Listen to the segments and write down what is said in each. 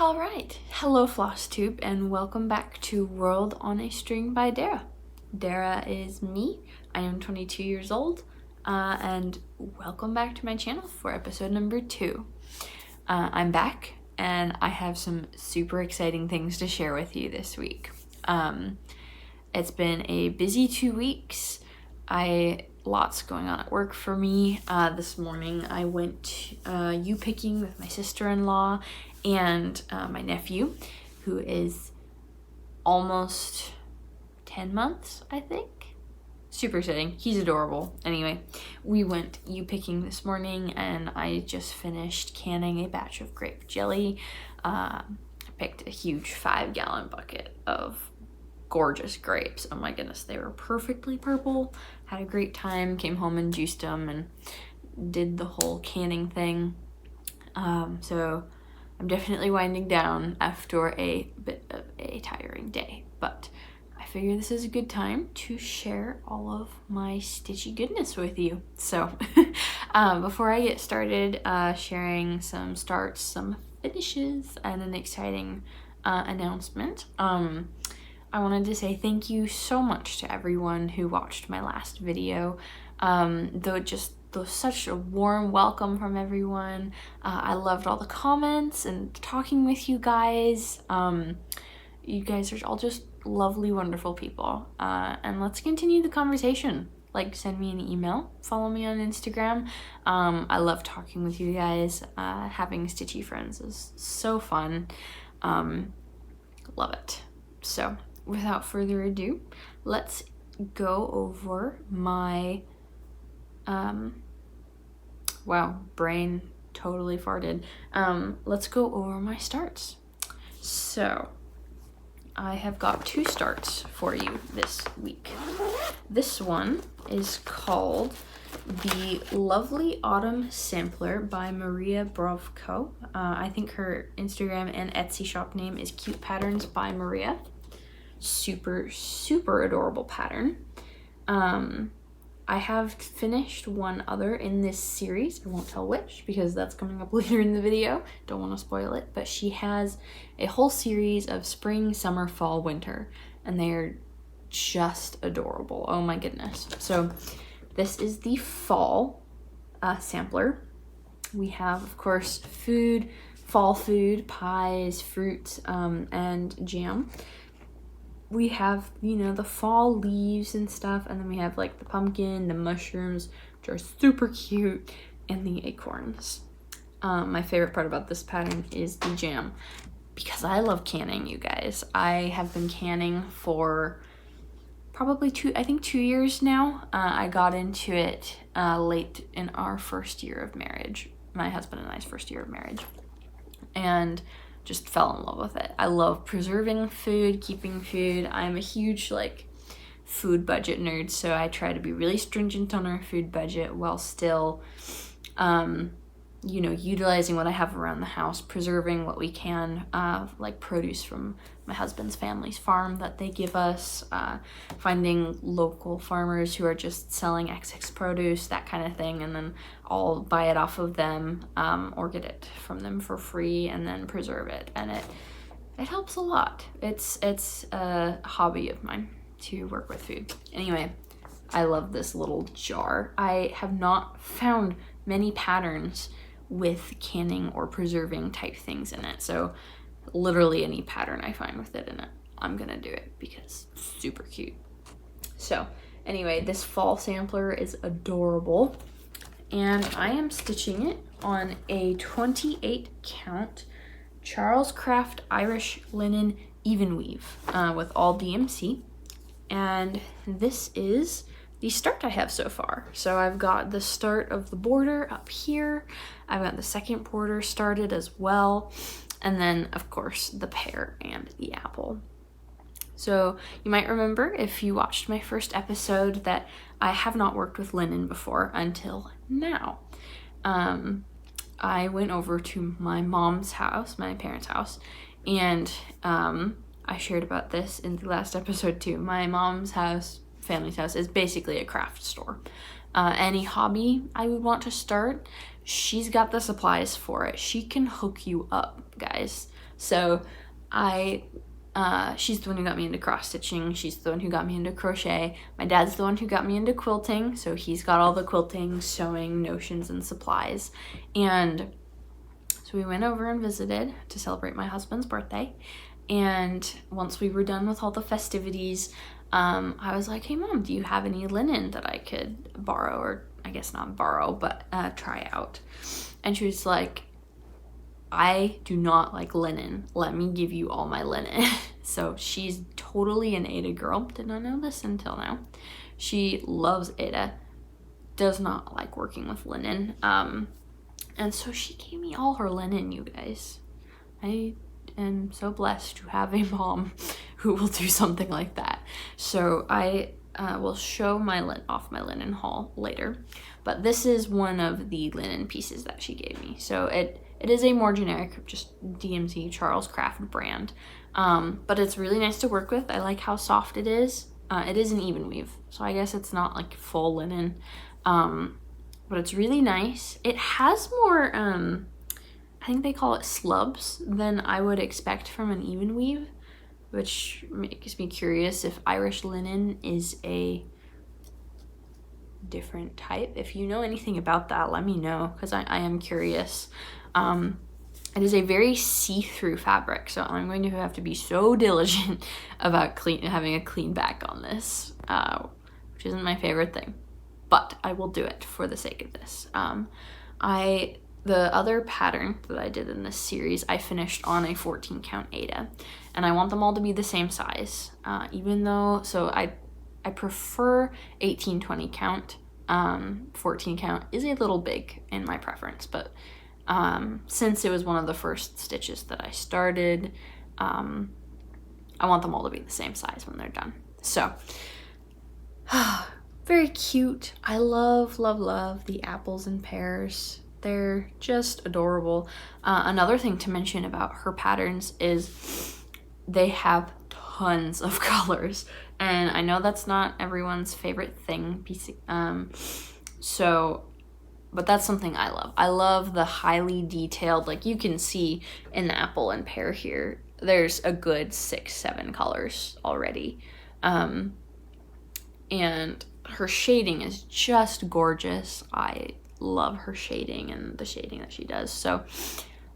Alright, hello Flosstube and welcome back to World on a String by Dara. Dara is me, I am 22 years old, and welcome back to my channel for episode number 2. I'm back and I have some super exciting things to share with you this week. It's been a busy 2 weeks. Lots going on at work for me. This morning I went picking with my sister-in-law and my nephew, who is almost 10 months, I think. Super exciting. He's adorable. Anyway, we went picking this morning and I just finished canning a batch of grape jelly. I picked a huge 5-gallon bucket of gorgeous grapes. Oh my goodness, they were perfectly purple. Had a great time, came home and juiced them and did the whole canning thing. So I'm definitely winding down after a bit of a tiring day, but I figure this is a good time to share all of my stitchy goodness with you. So before I get started sharing some starts, some finishes, and an exciting announcement, I wanted to say thank you so much to everyone who watched my last video. Though such a warm welcome from everyone. I loved all the comments and talking with you guys. You guys are all just lovely, wonderful people. And let's continue the conversation. Like, send me an email, follow me on Instagram. I love talking with you guys. Having stitchy friends is so fun. Love it. So without further ado, let's go over my, wow, brain totally farted. Let's go over my starts. So I have got 2 starts for you this week. This one is called The Lovely Autumn Sampler by Maria Brovko. I think her Instagram and Etsy shop name is Cute Patterns by Maria. Super, super adorable pattern. I have finished one other in this series. I won't tell which because that's coming up later in the video. Don't want to spoil it, but she has a whole series of spring, summer, fall, winter, and they are just adorable. Oh my goodness. So this is the fall sampler. We have, of course, food, fall food, pies, fruits, and jam. We have, the fall leaves and stuff, and then we have like the pumpkin, the mushrooms, which are super cute, and the acorns. My favorite part about this pattern is the jam, because I love canning, you guys. I have been canning for probably 2 years now. I got into it late in our first year of marriage, my husband and I's first year of marriage, and just fell in love with it. I love preserving food, keeping food. I'm a huge food budget nerd, so I try to be really stringent on our food budget while still utilizing what I have around the house, preserving what we can, like produce from my husband's family's farm that they give us, finding local farmers who are just selling excess produce, that kind of thing, and then I'll buy it off of them, or get it from them for free and then preserve it, and it helps a lot. It's a hobby of mine to work with food. Anyway, I love this little jar. I have not found many patterns with canning or preserving type things in it, so literally any pattern I find with it in it, I'm gonna do it because it's super cute. So anyway, this fall sampler is adorable, and I am stitching it on a 28 count Charles Craft Irish linen even weave with all DMC, and this is the start I have so far. So I've got the start of the border up here, I've got the second border started as well, and then of course the pear and the apple. So you might remember, if you watched my first episode, that I have not worked with linen before until now. I went over to my mom's house, my parents' house, and I shared about this in the last episode too. My mom's house, family's house, is basically a craft store. Any hobby I would want to start, she's got the supplies for it. She can hook you up, guys. So she's the one who got me into cross stitching. She's the one who got me into crochet. My dad's the one who got me into quilting. So he's got all the quilting, sewing, notions, and supplies. And so we went over and visited to celebrate my husband's birthday. And once we were done with all the festivities, I was like, hey Mom, do you have any linen that I could borrow, or I guess not borrow, but try out? And she was like, I do not like linen. Let me give you all my linen. So she's totally an Ada girl. Did not know this until now. She loves Ada. Does not like working with linen. And so she gave me all her linen, you guys. I am so blessed to have a mom who will do something like that. So I will show off my linen haul later. But this is one of the linen pieces that she gave me. So it is a more generic, just DMZ Charles Craft brand. But it's really nice to work with. I like how soft it is. It is an even weave, so I guess it's not like full linen. But it's really nice. It has more, I think they call it slubs than I would expect from an even weave, which makes me curious if Irish linen is a different type. If you know anything about that, let me know, because I am curious. It is a very see-through fabric, so I'm going to have to be so diligent about having a clean back on this, which isn't my favorite thing, but I will do it for the sake of this. The other pattern that I did in this series, I finished on a 14 count Ada, and I want them all to be the same size, even though, so I prefer 18-20 count. 14 count is a little big in my preference, but since it was one of the first stitches that I started, I want them all to be the same size when they're done. So very cute. I love, love, love the apples and pears. They're just adorable. Another thing to mention about her patterns is they have tons of colors, and I know that's not everyone's favorite thing, but that's something I love. I love the highly detailed, like you can see in the apple and pear here, there's a good 6-7 colors already. And her shading is just gorgeous. I love her shading and the shading that she does. So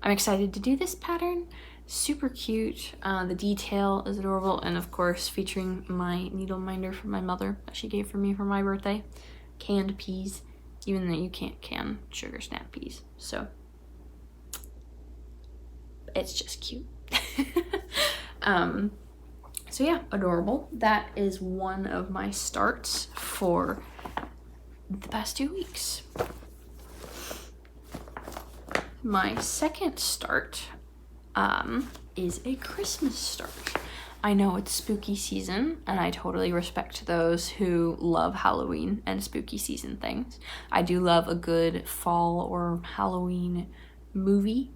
I'm excited to do this pattern. Super cute. The detail is adorable, and of course featuring my needle minder from my mother that she gave for me for my birthday. Canned peas, even though you can't can sugar snap peas. So it's just cute. So yeah, adorable. That is one of my starts for the past 2 weeks. My second start is a Christmas start. I know it's spooky season, and I totally respect those who love Halloween and spooky season things. I do love a good fall or Halloween movie,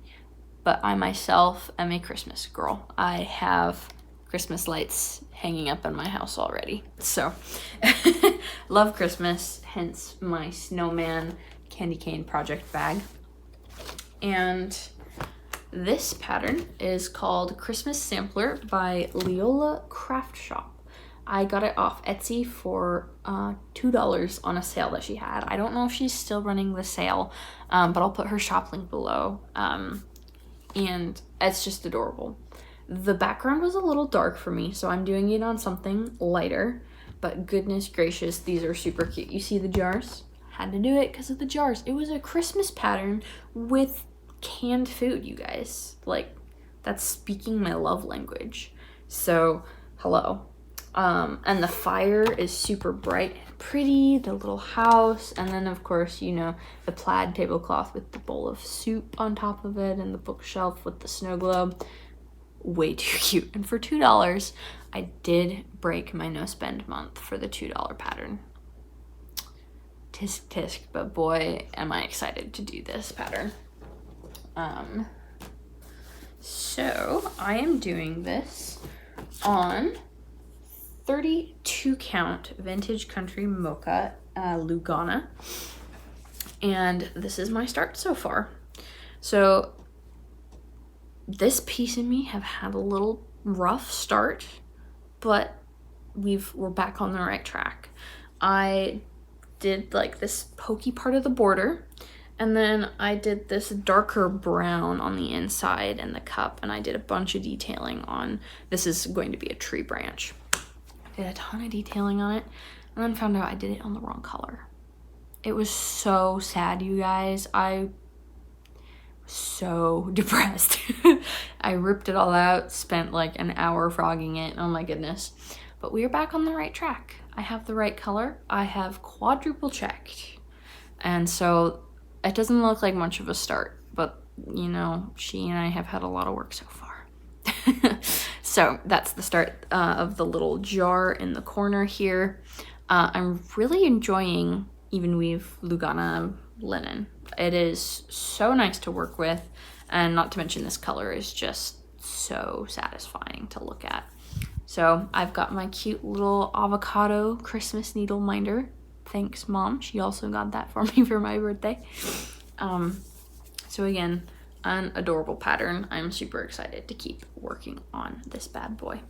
but I myself am a Christmas girl. I have Christmas lights hanging up in my house already. So love Christmas, hence my snowman candy cane project bag. And this pattern is called Christmas Sampler by Leola Craft Shop. I got it off Etsy for $2 on a sale that she had. I don't know if she's still running the sale, but I'll put her shop link below. And it's just adorable. The background was a little dark for me, so I'm doing it on something lighter, but goodness gracious, these are super cute. You see the jars? Had to do it because of the jars. It was a Christmas pattern with canned food, you guys. Like, that's speaking my love language. So, hello. And the fire is super bright and pretty, the little house, and then of course, you know, the plaid tablecloth with the bowl of soup on top of it, and the bookshelf with the snow globe. Way too cute. And for $2, I did break my no spend month for the $2 pattern. Tisk tisk, but boy, am I excited to do this pattern. So I am doing this on 32 count vintage country mocha Lugana. And this is my start so far. So this piece of me have had a little rough start, but we're back on the right track. I did like this pokey part of the border, and then I did this darker brown on the inside and the cup, and I did a bunch of detailing on, this is going to be a tree branch. I did a ton of detailing on it, and then found out I did it on the wrong color. It was so sad, you guys. I was so depressed. I ripped it all out, spent like an hour frogging it. Oh my goodness. But we are back on the right track. I have the right color. I have quadruple checked. And so it doesn't look like much of a start, but you know, she and I have had a lot of work so far. So that's the start of the little jar in the corner here. I'm really enjoying Even Weave Lugana linen. It is so nice to work with, and not to mention this color is just so satisfying to look at. So I've got my cute little avocado Christmas needle minder. Thanks, Mom. She also got that for me for my birthday. So again, an adorable pattern. I'm super excited to keep working on this bad boy.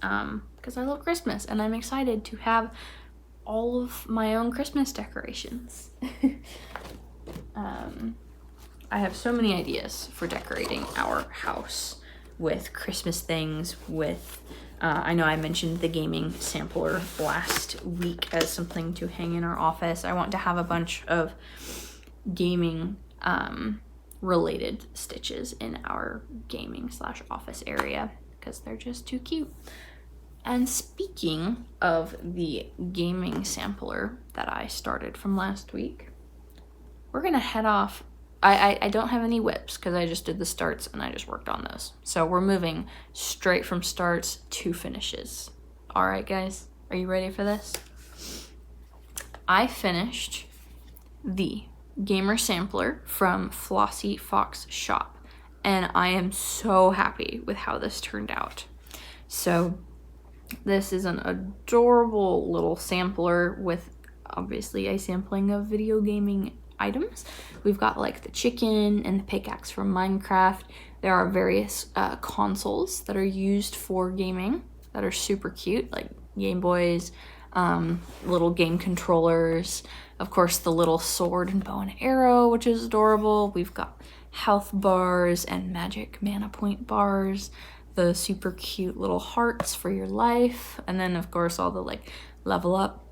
Because I love Christmas, and I'm excited to have all of my own Christmas decorations. I have so many ideas for decorating our house with Christmas things, with I know I mentioned the gaming sampler last week as something to hang in our office. I want to have a bunch of gaming related stitches in our gaming / office area because they're just too cute. And speaking of the gaming sampler that I started from last week, we're gonna head off. I don't have any whips because I just did the starts and I just worked on those. So we're moving straight from starts to finishes. All right, guys, are you ready for this? I finished the gamer sampler from Flossy Fox Shop, and I am so happy with how this turned out. So this is an adorable little sampler with obviously a sampling of video gaming items. We've got like the chicken and the pickaxe from Minecraft. There are various consoles that are used for gaming that are super cute, like Game Boys, little game controllers, of course the little sword and bow and arrow, which is adorable. We've got health bars and magic mana point bars, the super cute little hearts for your life, and then of course all the like level up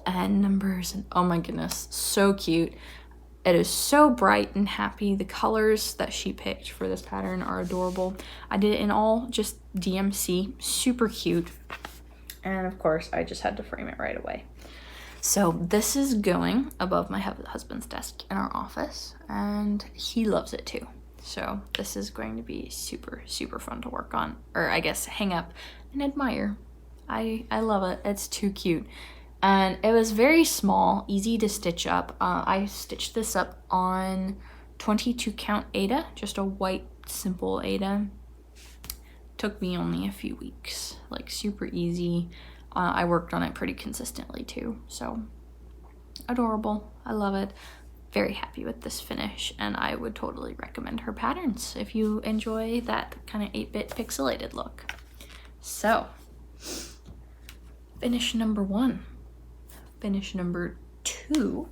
and numbers, and oh my goodness, so cute. It is so bright and happy. The colors that she picked for this pattern are adorable. I did it in all just DMC, super cute. And of course, I just had to frame it right away. So this is going above my husband's desk in our office, and he loves it too. So this is going to be super, super fun to work on, or I guess hang up and admire. I love it. It's too cute. And it was very small, easy to stitch up. I stitched this up on 22 count Aida, just a white simple Aida. Took me only a few weeks, like super easy. I worked on it pretty consistently too, so adorable. I love it. Very happy with this finish, and I would totally recommend her patterns if you enjoy that kind of 8-bit pixelated look. So, finish number 1. Finish number 2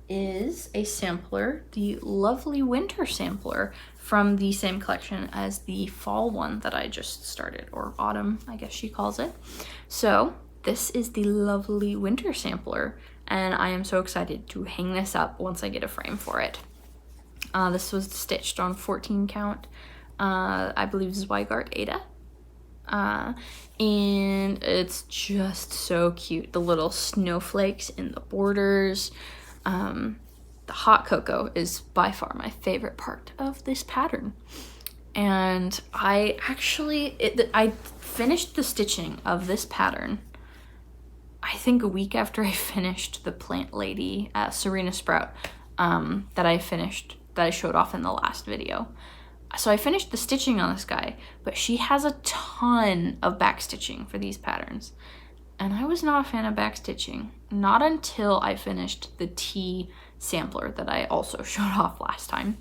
is a sampler, the lovely winter sampler from the same collection as the fall one that I just started, or autumn, I guess she calls it. So this is the lovely winter sampler, and I am so excited to hang this up once I get a frame for it. This was stitched on 14 count, I believe Zweigart Aida. And it's just so cute. The little snowflakes in the borders. The hot cocoa is by far my favorite part of this pattern. And I finished the stitching of this pattern, I think a week after I finished the plant lady, Serena Sprout, that I showed off in the last video. So I finished the stitching on this guy, but she has a ton of back stitching for these patterns. And I was not a fan of back stitching, not until I finished the tea sampler that I also showed off last time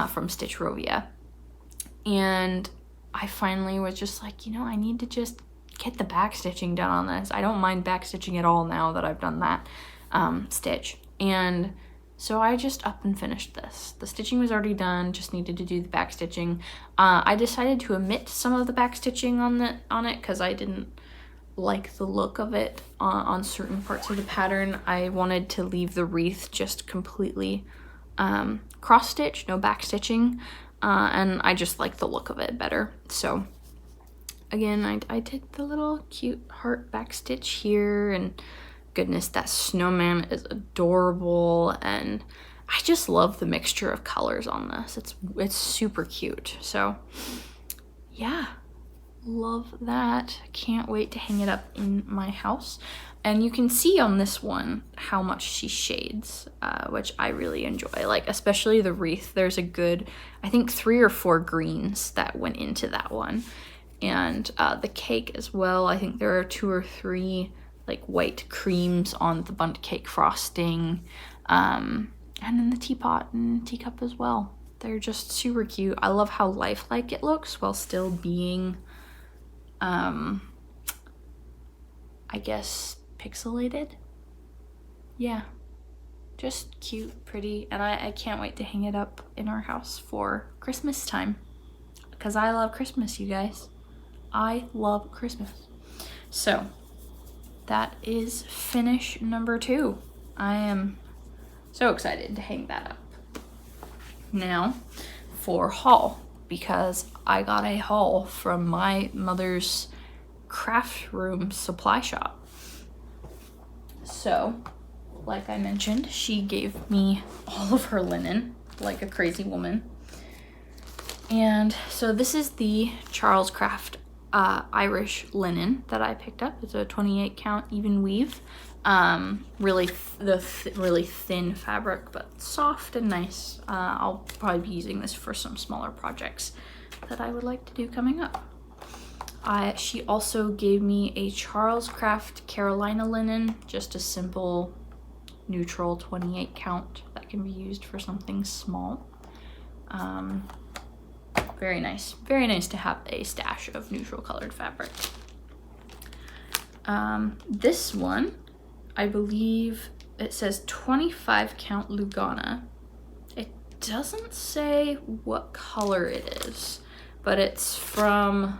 from Stitch Rovia. And I finally was just like, you know, I need to just get the back stitching done on this. I don't mind back stitching at all now that I've done that stitch. And so I just up and finished this. The stitching was already done, just needed to do the back stitching. I decided to omit some of the back stitching on it because I didn't like the look of it on certain parts of the pattern. I wanted to leave the wreath just completely cross stitch, no back stitching. And I just like the look of it better. So again, I did the little cute heart back stitch here, and goodness, that snowman is adorable, and I just love the mixture of colors on this. It's super cute. So yeah, love that. Can't wait to hang it up in my house. And you can see on this one how much she shades, which I really enjoy. Like, especially the wreath, there's a good, I think 3 or 4 greens that went into that one. And the cake as well, I think there are 2 or 3 like white creams on the bundt cake frosting. And then the teapot and teacup as well. They're just super cute. I love how lifelike it looks while still being, I guess, pixelated. Yeah, just cute, pretty, and I can't wait to hang it up in our house for Christmas time, because I love Christmas, you guys. I love Christmas. So that is finish number 2. I am so excited to hang that up. Now for haul, because I got a haul from my mother's craft room supply shop. So, like I mentioned, she gave me all of her linen, like a crazy woman. And so this is the Charles Craft Irish linen that I picked up. It's a 28 count even weave. Really thin fabric, but soft and nice. I'll probably be using this for some smaller projects that I would like to do coming up. She also gave me a Charles Craft Carolina linen, just a simple neutral 28 count that can be used for something small. Very nice to have a stash of neutral colored fabric. This one, I believe it says 25 count Lugana. It doesn't say what color it is, but it's from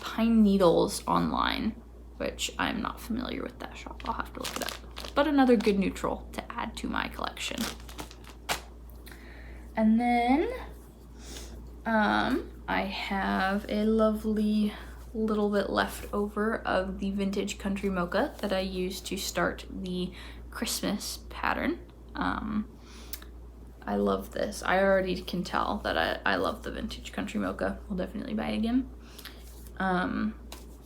Pine Needles online, which I'm not familiar with that shop. I'll have to look it up. But another good neutral to add to my collection. And then I have a lovely little bit left over of the vintage country mocha that I used to start the Christmas pattern. I love this. I already can tell that I love the vintage country mocha. I'll definitely buy it again.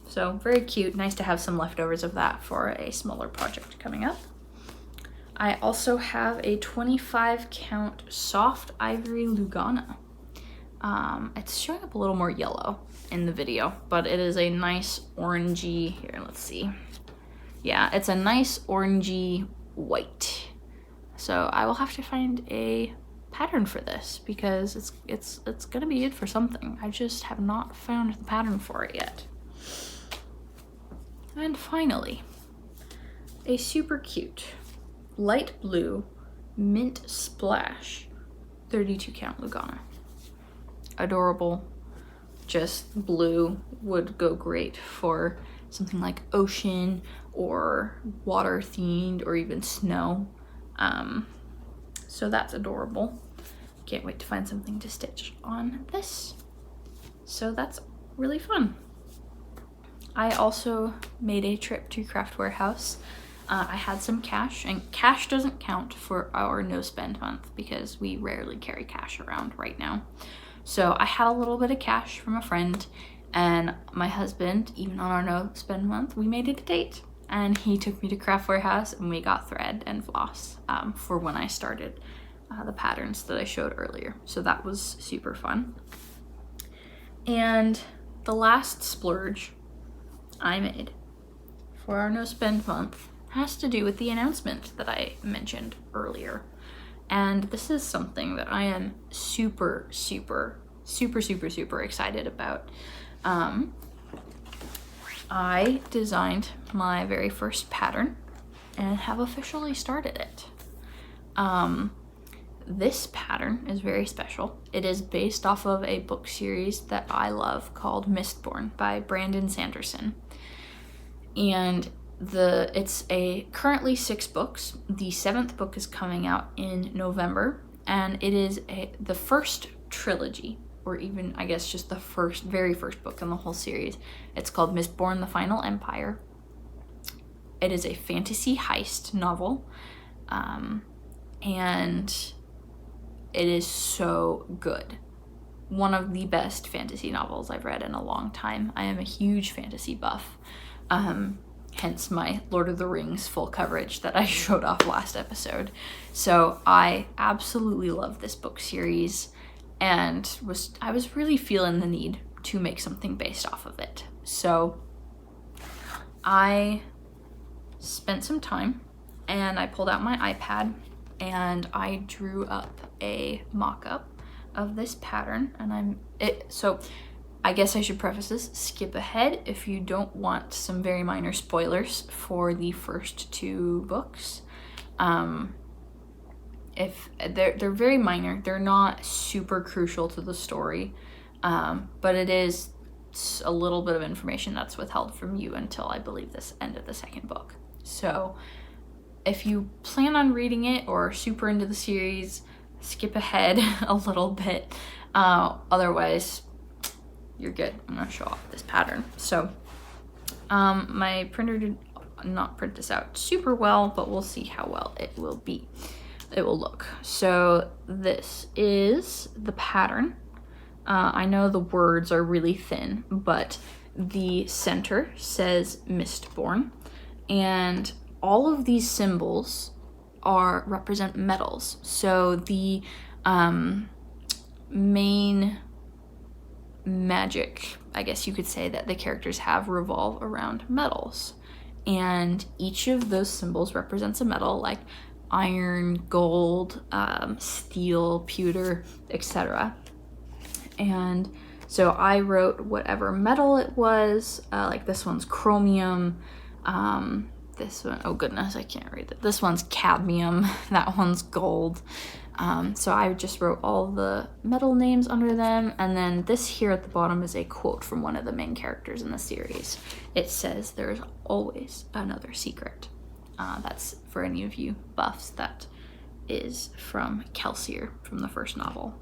So very cute. Nice to have some leftovers of that for a smaller project coming up. I also have a 25 count soft ivory Lugana. It's showing up a little more yellow in the video, but it is a nice orangey, here, let's see. Yeah, it's a nice orangey white. So I will have to find a pattern for this because it's gonna be good for something. I just have not found the pattern for it yet. And finally, a super cute light blue mint splash 32 count Lugana. Adorable. Just blue would go great for something like ocean or water themed or even snow. So that's adorable. Can't wait to find something to stitch on this. So that's really fun. I also made a trip to Craft Warehouse. I had some cash, and cash doesn't count for our no spend month because we rarely carry cash around right now. So I had a little bit of cash from a friend, and my husband, even on our no spend month, we made it a date. And he took me to Craft Warehouse and we got thread and floss for when I started the patterns that I showed earlier. So that was super fun. And the last splurge I made for our no spend month has to do with the announcement that I mentioned earlier. And this is something that I am super excited about. I designed my very first pattern and have officially started it. This pattern is very special. It is based off of a book series that I love called Mistborn by Brandon Sanderson. And it's currently 6 books. The 7th book is coming out in November, and it is the first trilogy, or even I guess just the very first book in the whole series. It's called Mistborn: The Final Empire. It is a fantasy heist novel, and it is so good. One of the best fantasy novels I've read in a long time. I am a huge fantasy buff. Hence my Lord of the Rings full coverage that I showed off last episode. So I absolutely love this book series, and I was really feeling the need to make something based off of it. So I spent some time and I pulled out my iPad and I drew up a mock-up of this pattern, and so I guess I should preface this, skip ahead if you don't want some very minor spoilers for the first 2 books. If they're very minor, they're not super crucial to the story, but it is a little bit of information that's withheld from you until I believe this end of the 2nd book. So if you plan on reading it or are super into the series, skip ahead a little bit. Otherwise, you're good. I'm gonna show off this pattern. So my printer did not print this out super well, but we'll see how well it will look. So this is the pattern. I know the words are really thin, but the center says Mistborn, and all of these symbols represent metals. So the main magic, I guess you could say, that the characters have revolve around metals, and each of those symbols represents a metal, like iron, gold, steel, pewter, etc. And so I wrote whatever metal it was, like this one's chromium, this one, oh goodness, I can't read it. This one's cadmium, that one's gold. So I just wrote all the metal names under them, and then this here at the bottom is a quote from one of the main characters in the series. It says, "There's always another secret." That's, for any of you buffs, that is from Kelsier, from the first novel.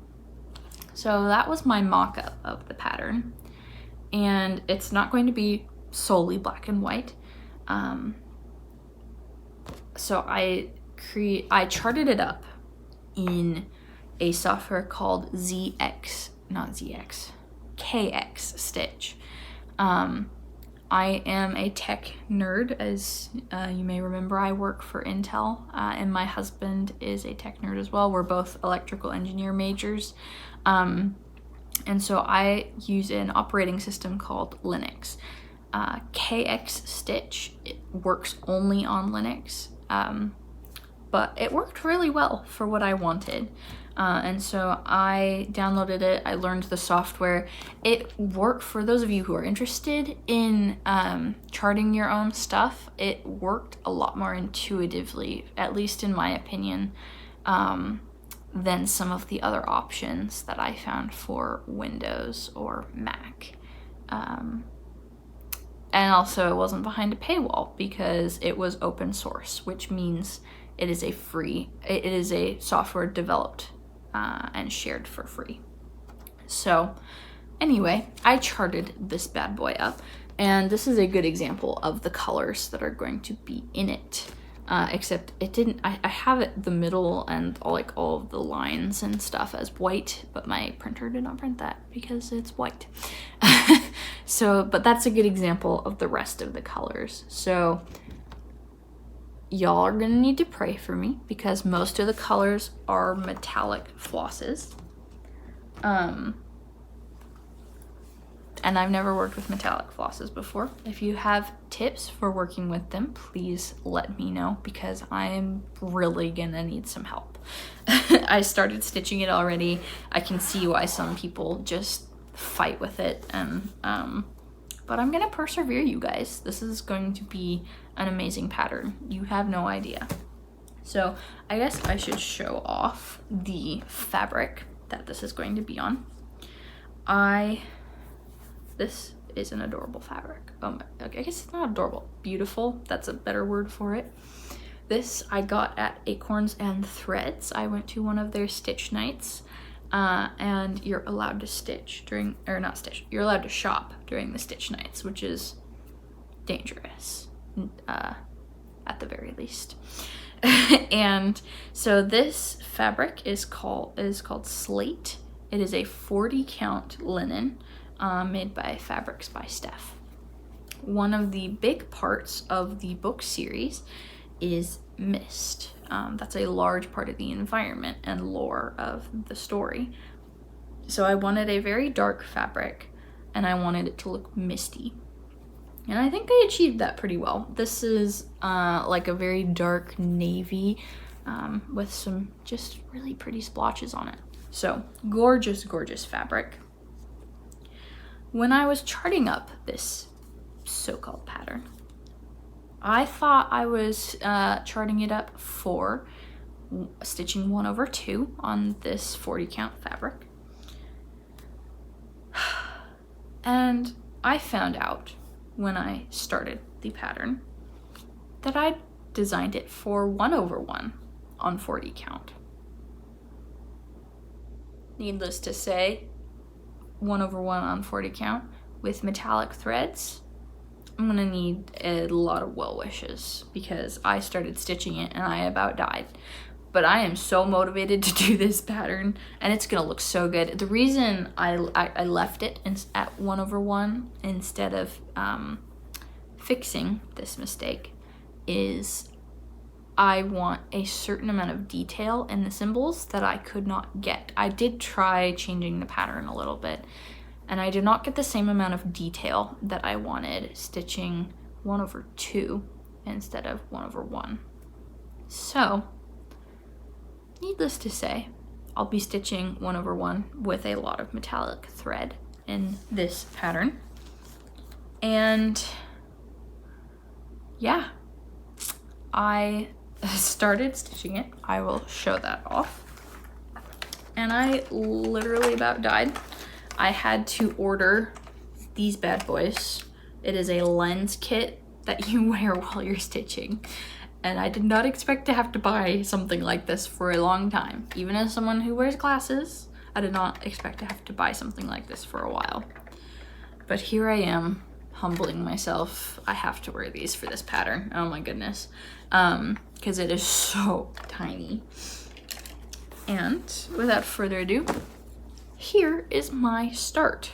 So that was my mock-up of the pattern, and it's not going to be solely black and white. So I charted it up in a software called KX Stitch. I am a tech nerd, as you may remember. I work for Intel, and my husband is a tech nerd as well. We're both electrical engineer majors. And so I use an operating system called Linux. KX Stitch, it works only on Linux, but it worked really well for what I wanted. And so I downloaded it, I learned the software. It worked, for those of you who are interested in charting your own stuff, it worked a lot more intuitively, at least in my opinion, than some of the other options that I found for Windows or Mac. And also it wasn't behind a paywall because it was open source, which means it is a software developed and shared for free. So anyway, I charted this bad boy up, and this is a good example of the colors that are going to be in it. Except it didn't, I have it the middle and all of the lines and stuff as white, but my printer did not print that because it's white. So, but that's a good example of the rest of the colors. So y'all are gonna need to pray for me because most of the colors are metallic flosses. and I've never worked with metallic flosses before. If you have tips for working with them, please let me know, because I am really gonna need some help. I started stitching it already. I can see why some people just fight with it, and but I'm gonna persevere, you guys. This is going to be an amazing pattern. You have no idea. So I guess I should show off the fabric that this is going to be on. This is an adorable fabric. I guess it's not adorable, beautiful. That's a better word for it. This I got at Acorns and Threads. I went to one of their stitch nights, and you're allowed to stitch during, or not stitch, you're allowed to shop during the stitch nights, which is dangerous, at the very least. And so this fabric is called Slate. It is a 40 count linen, made by Fabrics by Steph. One of the big parts of the book series is mist. That's a large part of the environment and lore of the story. So I wanted a very dark fabric, and I wanted it to look misty. And I think I achieved that pretty well. This is like a very dark navy, with some just really pretty splotches on it. So gorgeous, gorgeous fabric. When I was charting up this so-called pattern, I thought I was charting it up for stitching 1/2 on this 40 count fabric. And I found out when I started the pattern that I designed it for 1/1 on 40 count. Needless to say, 1/1 on 40 count with metallic threads, I'm gonna need a lot of well wishes, because I started stitching it and I about died. But I am so motivated to do this pattern, and it's gonna look so good. The reason I left it at 1/1 instead of fixing this mistake is I want a certain amount of detail in the symbols that I could not get. I did try changing the pattern a little bit, and I did not get the same amount of detail that I wanted stitching 1/2 instead of 1/1. So, needless to say, I'll be stitching 1/1 with a lot of metallic thread in this pattern. And yeah, I started stitching it. I will show that off. And I literally about died. I had to order these bad boys. It is a lens kit that you wear while you're stitching. And I did not expect to have to buy something like this for a long time. Even as someone who wears glasses, I did not expect to have to buy something like this for a while. But here I am, humbling myself. I have to wear these for this pattern. Oh my goodness. Because it is so tiny. And without further ado, here is my start.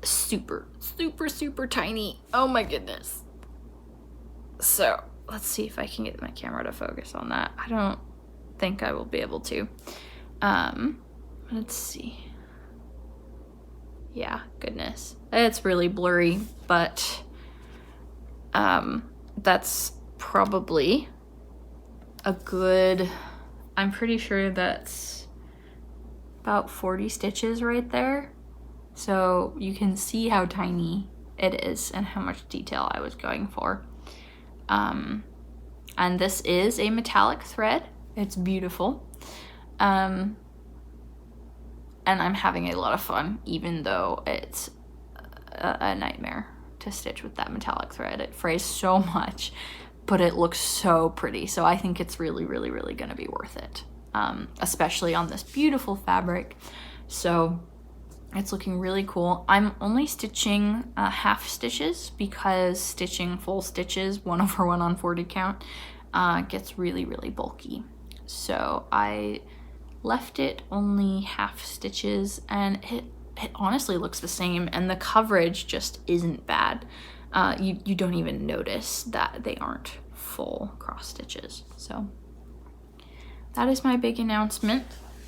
Super, super, super tiny. Oh my goodness. So let's see if I can get my camera to focus on that. I don't think I will be able to. Let's see. Yeah, goodness. It's really blurry, but that's probably a good, I'm pretty sure that's about 40 stitches right there. So you can see how tiny it is and how much detail I was going for. And this is a metallic thread. It's beautiful. And I'm having a lot of fun, even though it's a nightmare to stitch with that metallic thread. It frays so much, but it looks so pretty. So I think it's really, really, really gonna be worth it, especially on this beautiful fabric. So it's looking really cool. I'm only stitching half stitches because stitching full stitches 1/1 on 40 count gets really, really bulky. So I left it only half stitches, and it honestly looks the same, and the coverage just isn't bad. You don't even notice that they aren't full cross stitches. So that is my big announcement.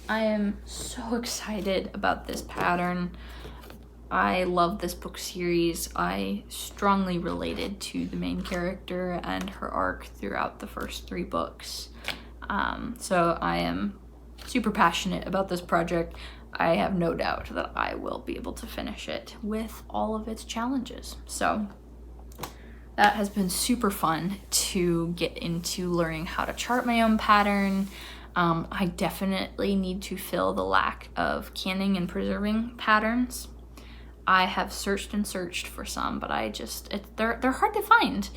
I am so excited about this pattern. I love this book series. I strongly related to the main character and her arc throughout the first 3 books. So I am super passionate about this project. I have no doubt that I will be able to finish it with all of its challenges. So that has been super fun to get into learning how to chart my own pattern. I definitely need to fill the lack of canning and preserving patterns. I have searched and searched for some, but they're hard to find.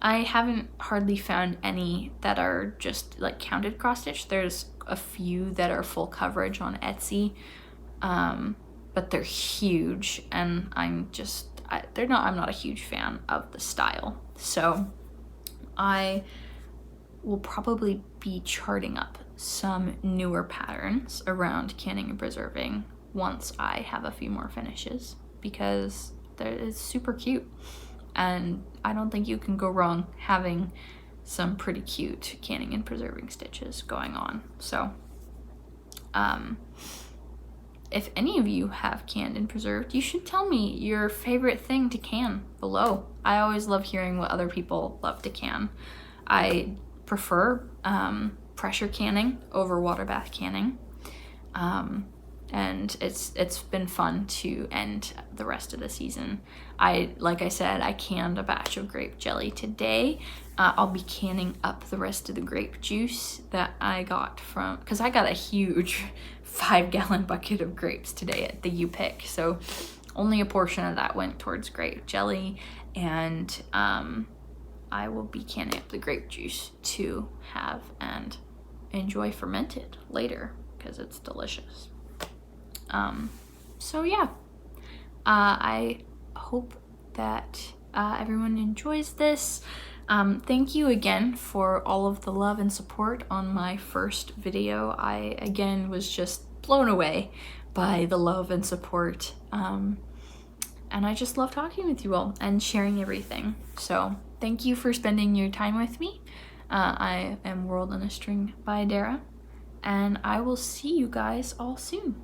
I haven't hardly found any that are just like counted cross stitch. There's a few that are full coverage on Etsy, but they're huge, and I'm not a huge fan of the style. So I will probably be charting up some newer patterns around canning and preserving once I have a few more finishes, because it's super cute, and I don't think you can go wrong having some pretty cute canning and preserving stitches going on. So if any of you have canned and preserved, you should tell me your favorite thing to can below. I always love hearing what other people love to can. I prefer pressure canning over water bath canning. And it's been fun to end the rest of the season. Like I said, I canned a batch of grape jelly today. I'll be canning up the rest of the grape juice that I got because I got a huge 5-gallon bucket of grapes today at the U-Pick. So only a portion of that went towards grape jelly, and I will be canning up the grape juice to have and enjoy fermented later, because it's delicious. So yeah, I hope that everyone enjoys this. Thank you again for all of the love and support on my first video. I again was just blown away by the love and support, and I just love talking with you all and sharing everything. So thank you for spending your time with me. I am World on a String by Dara, and I will see you guys all soon.